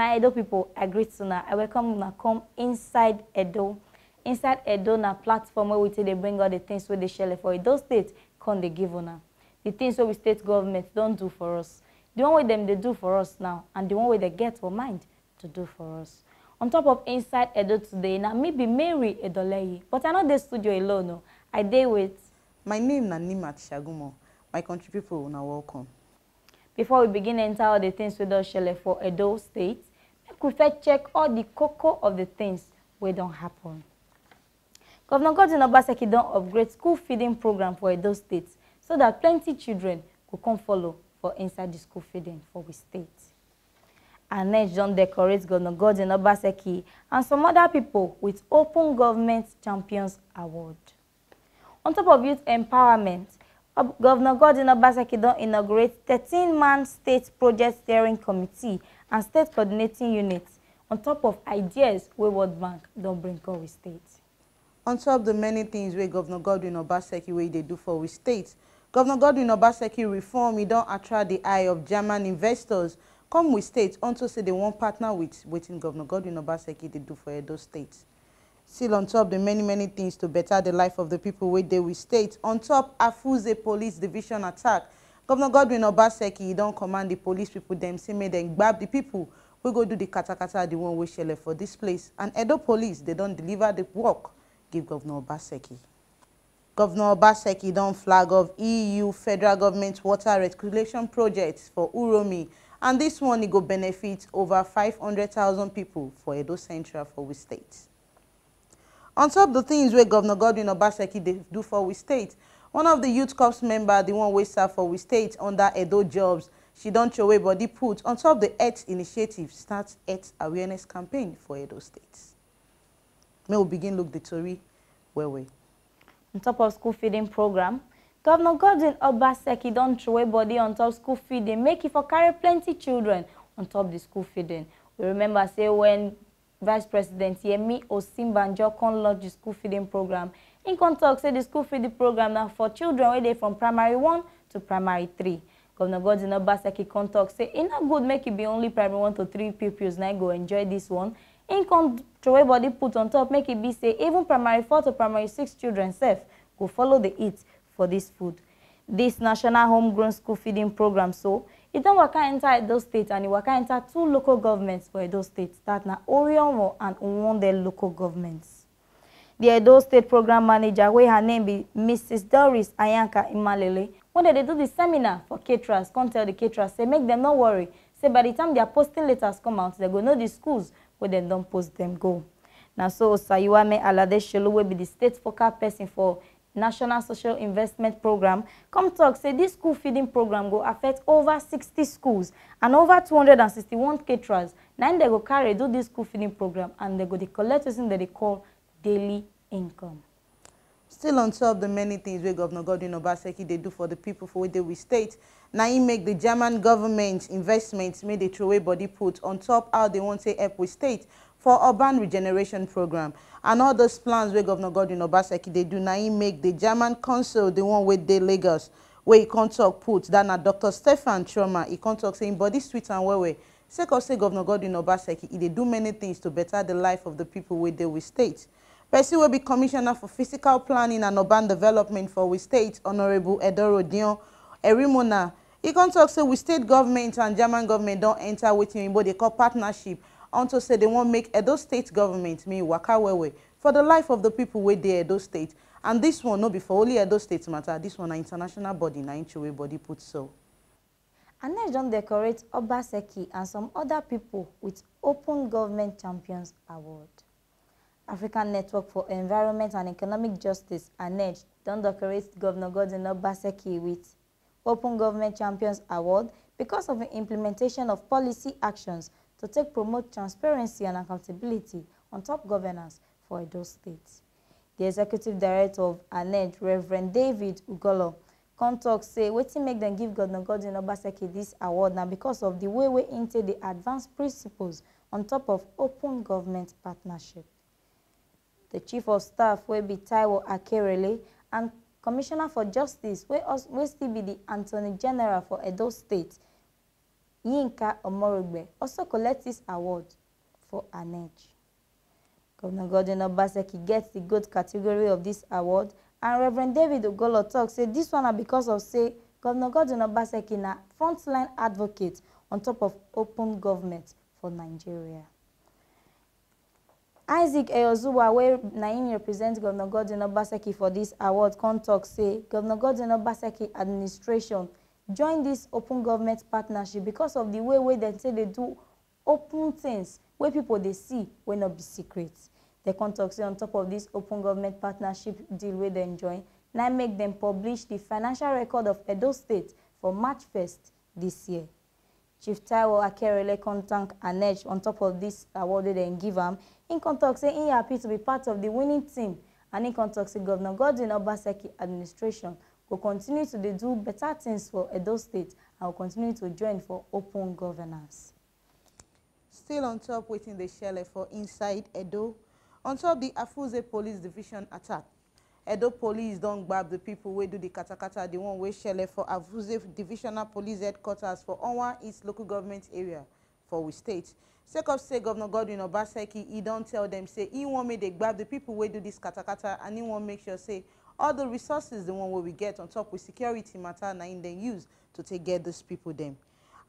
my Edo people, I greet you now. I welcome you come inside Edo. Inside Edo na platform where we say they bring all the things where they share for Edo State, come they give on. The things where we state government don't do for us. The one way them they do for us now, and the one way they get for mind to do for us. On top of Inside Edo today, now maybe Mary Edolei, but I not the studio alone. No. I dey with. My name is Nimat Shagumo. My country people now welcome. Before we begin enter all the things we don't share for Edo State, we first check all the cocoa of the things we don't happen. Governor Godwin Obaseki don't upgrade school feeding program for Edo State so that plenty children could come follow for inside the school feeding for we state. And next, John decorates Governor Godwin Obaseki and some other people with Open Government Champions Award. On top of youth empowerment, Governor Godwin Obaseki don inaugurate 13-man state project steering committee and state coordinating units on top of ideas wey World Bank don bring come we state. On top of the many things where Governor Godwin Obaseki wey they do for we state, Governor Godwin Obaseki reform he don attract the eye of German investors come we state unto say they won't partner with wetin Governor Godwin Obaseki they do for Edo State. Still on top of the many things to better the life of the people where they will state. On top, Afuze Police Division attack. Governor Godwin Obaseki don't command the police people them say may they grab the people. We go do the kata the one we share for this place. And Edo Police, they don't deliver the work. Give Governor Obaseki. Governor Obaseki don't flag of EU federal government water reclamation projects for Uromi. And this one, it go benefit over 500,000 people for Edo Central for we state. On top of the things where Governor Godwin Obaseki they do for we state, one of the youth corps member, the one we serve for we state under Edo jobs, she don't throw away body put on top of the Earth initiative starts Earth awareness campaign for Edo State. May we begin look the Tori where we. On top of school feeding program, Governor Godwin Obaseki don't throw away body on top school feeding, make it for carry plenty children on top the school feeding. We remember say when Vice President Yemi Osinbanjo can launch the school feeding program. In contact, say the school feeding program now for children where they from primary 1 to primary 3. Governor Godwin Obaseki contact say it not good make it be only primary 1 to 3 pupils now go enjoy this one. In control body put on top make it be say even primary 4 to primary 6 children safe go follow the eat for this food. This national homegrown school feeding program so it don't work enter Edo State and it work enter 2 local governments for Edo State, that na Orionwo and Nwonde local governments. The Edo State program manager, where her name be Mrs. Doris Ayanka Imalele, when they do the seminar for caterers, come tell the caterers, say make them not worry. Say by the time their posting letters come out, they go know the schools where they don't post them go. Now so Sayuame Alade Shelu will be the state focal person for National Social Investment Program, come talk say this school feeding program go affect over 60 schools and over 261 caterers. Now they go carry do this school feeding program and they go to collect something that they call daily income. Still on top of the many things where Governor Godwin Obaseki they do for the people for where we state. Now he make the German government investments made they throw away body put on top how they want to help with state for urban regeneration program. And all those plans where Governor Godwin Obaseki they do now he make the German council the one with the Lagos where he can't talk put that na Dr. Stefan Trauma he can't talk saying body sweet and where say Governor Godwin Obaseki he they do many things to better the life of the people where they we state. Person will be commissioner for physical planning and urban development for we state, Honorable Edoro Dion Erimona. He can't talk say we state government and German government don't enter with him but they call partnership. Unto say they won't make Edo State government me waka wewe for the life of the people where they Edo State. And this one no be for only Edo State matter. This one an international body, na inch body put so. And next don't decorate Obaseki and some other people with Open Government Champions Award. African Network for Environment and Economic Justice, ANEJ, don't decorate Governor Godwin Obaseki with Open Government Champions Award because of the implementation of policy actions to promote transparency and accountability on top governance for Edo State. The Executive Director of ANED, Reverend David Ugolo, talk say wetin make them give Governor Godwin Obaseki this award now because of the way we into the advanced principles on top of open government partnership. The Chief of Staff will be Taiwo Akerele and Commissioner for Justice will still be the Attorney General for Edo State, Yinka Omorogbe also collect this award for ANEJ. Governor Godwin Obaseki gets the GOAT category of this award, and Reverend David Ogolo talk say this one na because of say Governor Godwin Obaseki na frontline advocate on top of open government for Nigeria. Isaac Eyozuwa, where Naim represents Governor Godwin Obaseki for this award, come talk say Governor Godwin Obaseki Administration join this open government partnership because of the way they say they do open things where people they see will not be secret. They come talk say on top of this open government partnership deal where they join, now make them publish the financial record of Edo State for March 1st this year. Chief Taiwo Akerele thank ANEJ on top of this award they give him. In contact say he happy to be part of the winning team, and in contact say Governor Godwin Obaseki Administration will continue to do better things for Edo State and will continue to join for open governance. Still on top waiting the shell for inside Edo. On top the Afuze Police Division attack, Edo Police don't grab the people who do the katakata, the one way shell for Afuze Divisional Police Headquarters for Onwa East Local Government Area for we state. Sake of say Governor Godwin Obaseki, he don't tell them say he want me they grab the people who do this katakata, and he want make sure say all the resources the one where we get on top with security matter na in then use to take get these people them.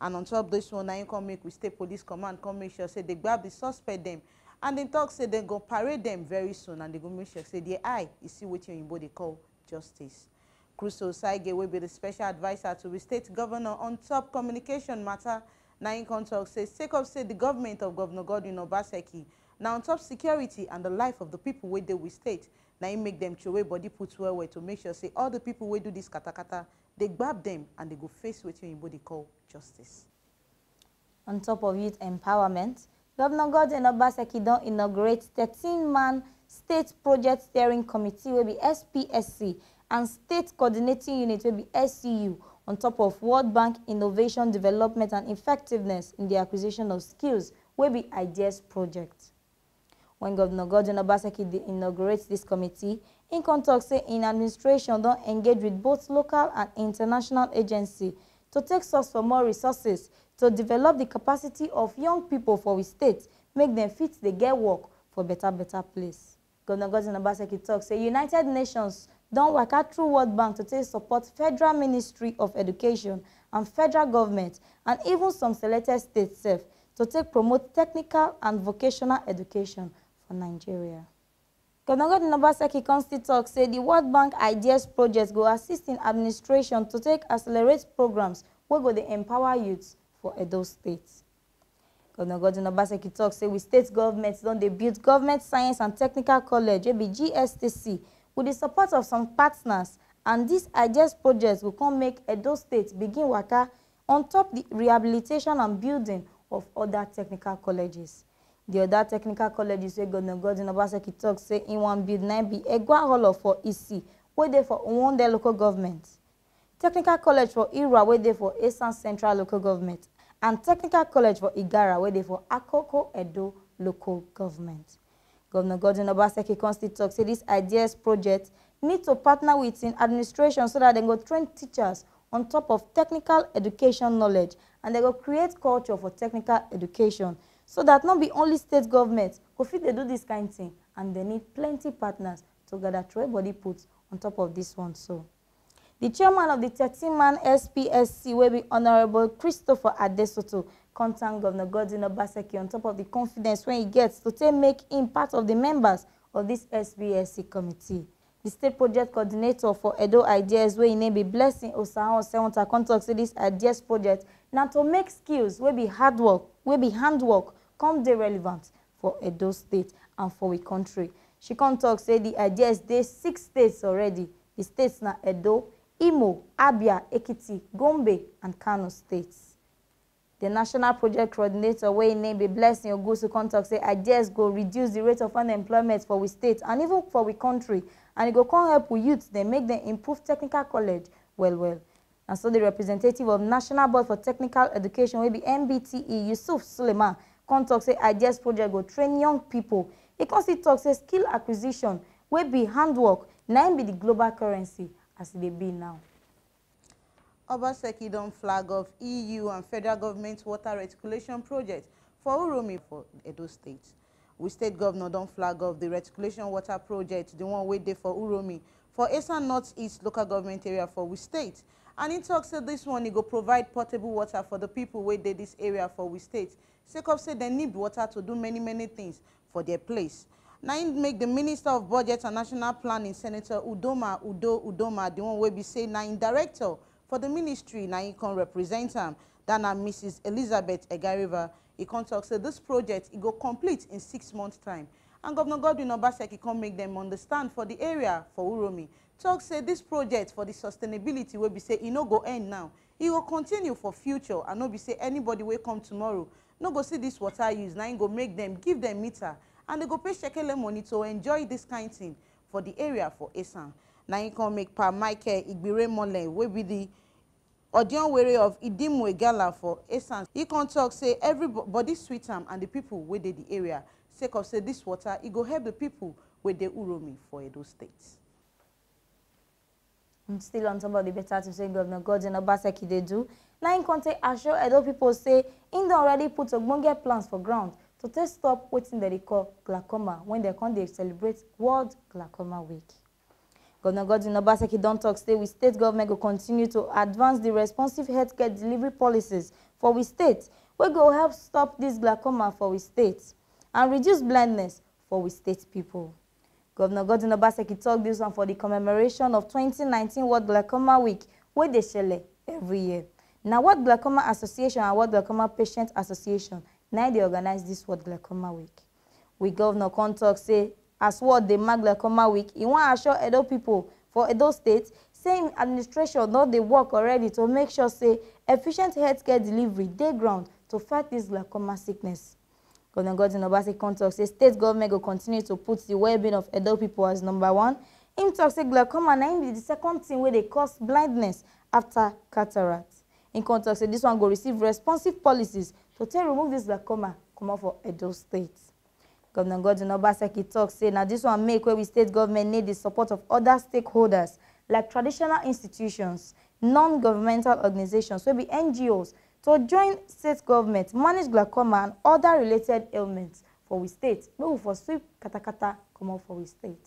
And on top this one, now you come make with state police command come make sure say they grab the suspect them, and then talk say they go parade them very soon, and they go make sure say their eye you see what in body call justice. Crusoe Saige will be the special advisor to the state governor on top communication matter. Now in talk say sake of say the government of Governor Godwin Obaseki now on top security and the life of the people where they will state. Now you make them throw away body put well to make sure say all the people who do this katakata, they grab them and they go face what in body call justice. On top of youth empowerment, Governor Godwin Obaseki don inaugurate 13-man State Project Steering Committee will be SPSC and State Coordinating Unit will be SCU on top of World Bank Innovation Development and Effectiveness in the Acquisition of Skills will be Ideas Project. When Governor Godwin Obaseki inaugurates this committee, in contact say in administration don't engage with both local and international agencies to take source for more resources to develop the capacity of young people for we state, make them fit the get work for better place. Governor Godwin Obaseki talk say United Nations don't work out through World Bank to take support Federal Ministry of Education and federal government and even some selected states self to take promote technical and vocational education for Nigeria. Governor Godwin Obaseki constantly talk say the World Bank Ideas Project go assist in administration to take accelerate programs where go they empower youths for Edo State. Governor Godwin Obaseki talk say with state governments don't they build Government Science and Technical College, will be GSTC, with the support of some partners, and this Ideas Project will come make Edo State begin waka on top the rehabilitation and building of other technical colleges. The other technical colleges where Governor Godwin Obaseki talk say in one build 9B Egwa Hall for EC, where they for one their local government. Technical College for Ira, where they for Eastern Central local government, and Technical College for Igara, where they for Akoko Edo local government. Governor Godwin Obaseki constantly talk say this Ideas Project need to partner with in administration so that they go train teachers on top of technical education knowledge, and they go create culture for technical education so that not be only state government go fit they do this kind of thing, and they need plenty partners to gather through body put on top of this one. So the chairman of the 13-man SPSC will be Honorable Christopher Adesoto contact Governor Godwin Obaseki on top of the confidence when he gets to take make him part of the members of this SPSC committee. The state project coordinator for Edo Ideas, where he name be Blessing Osahon Sewonta, contact say this Ideas project now to make skills will be hard work, will be handwork, come dey relevant for Edo State and for we country. She contact say the Ideas dey 6 states already. The states na Edo, Imo, Abia, Ekiti, Gombe, and Kano states. The national project coordinator, where he name be Blessing Ogusu, contact say Ideas go reduce the rate of unemployment for we state and even for we country, and it go come help with youths, they make them improve technical college well. And so the representative of National Board for Technical Education, will be MBTE, Yusuf Suleiman, contact say Ideas project go train young people. He constantly talk say skill acquisition will be handwork, now be the global currency as they be now. Obaseki don flag off EU and federal government water reticulation project for Uromi for Edo State. We state governor don flag off the reticulation water project, the one wey dey for Uromi, for Esan Northeast local government area for we state. And he talks say this one, he go provide portable water for the people wey dey this area for we state. Sake of say they need water to do many things for their place. Now he make the Minister of Budget and National Planning, Senator Udoma, the one wey be say na in director for the ministry, now he can represent him. That na Mrs. Elizabeth Egariva. He can talk say this project it go complete in 6 months' time. And Governor Godwin Obaseki can make them understand for the area for Uromi. Talk say this project for the sustainability will be say it no go end now. It will continue for future and no be say anybody will come tomorrow. No go see this water use. Now go make them give them meter and they go pay shekele money to enjoy this kind of thing for the area for Esan. Now he can make Pa Michael Igbire Mole will be the Odion Were of Idimwe Gala for Esan. He can talk say everybody sweet am and the people where they the area. Sake of say this water, it go help the people where they Uromi for Edo States. And still on top of the better to say Governor Godwin Obaseki they do. Now in contact assure Edo people say in they already put ogbonge plans for ground to take stop wetin they call glaucoma when they come they celebrate World Glaucoma Week. Governor Godwin Obaseki don talk say we state government will continue to advance the responsive healthcare delivery policies for we state. We go help stop this glaucoma for we state and reduce blindness for we state people. Governor Godwin Obaseki talk this one for the commemoration of 2019 World Glaucoma Week, where they share every year. Now, World Glaucoma Association and World Glaucoma Patient Association, now they organize this World Glaucoma Week. We Governor can talk say, as what they mark Glaucoma Week, he want to assure Edo people for Edo State, saying administration not they work already to make sure say efficient healthcare delivery day ground to fight this glaucoma sickness. Governor Godwin Obaseki can talk say state government will continue to put the well-being of Edo people as #1. Him talk say glaucoma na be the second thing where they cause blindness after cataract. In can talk say this one go receive responsive policies to remove this glaucoma come out for Edo State. Governor Godwin Obaseki talk say now this one make where we state government need the support of other stakeholders like traditional institutions, non-governmental organizations, will be NGOs, to join state government manage glaucoma and other related ailments for we state. No for sweep katakata come out for we state.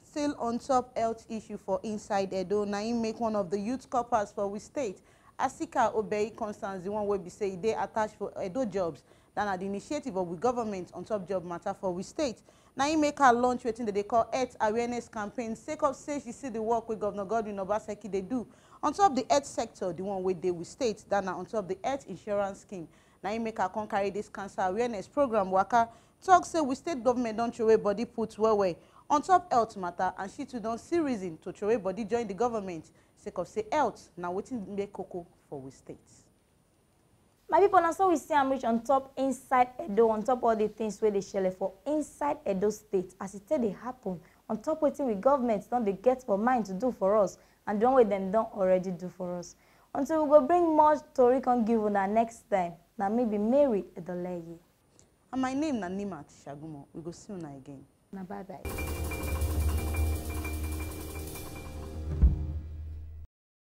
Still on top health issue for inside Edo, now he make one of the youth corpers for we state. Asika Obey Constance, the one where we say they attached for Edo jobs, than at the initiative of the government on top job matter for we state. Now he make her launch wetin they call health awareness campaign. Sake of say she see the work with Governor Godwin Obaseki they do on top the health sector, the one where they will state that now on top the health insurance scheme. Now he make her come carry this cancer awareness program waka. Talk say we state government don't throw away body put well on top health matter, and she too don't see reason to throw away body join the government. Sake of say health now wetin make cocoa for we states. My people, now so we see I'm rich on top inside Edo, on top all the things where they share for inside Edo State, as it said they happen, on top what we governments don't they get for mind to do for us, and don't what them don't already do for us. Until we go bring more Tori can give on our next time. Now maybe Mary Edoleye. And my name na Nimat Shagumo. We go see you again. Now bye bye.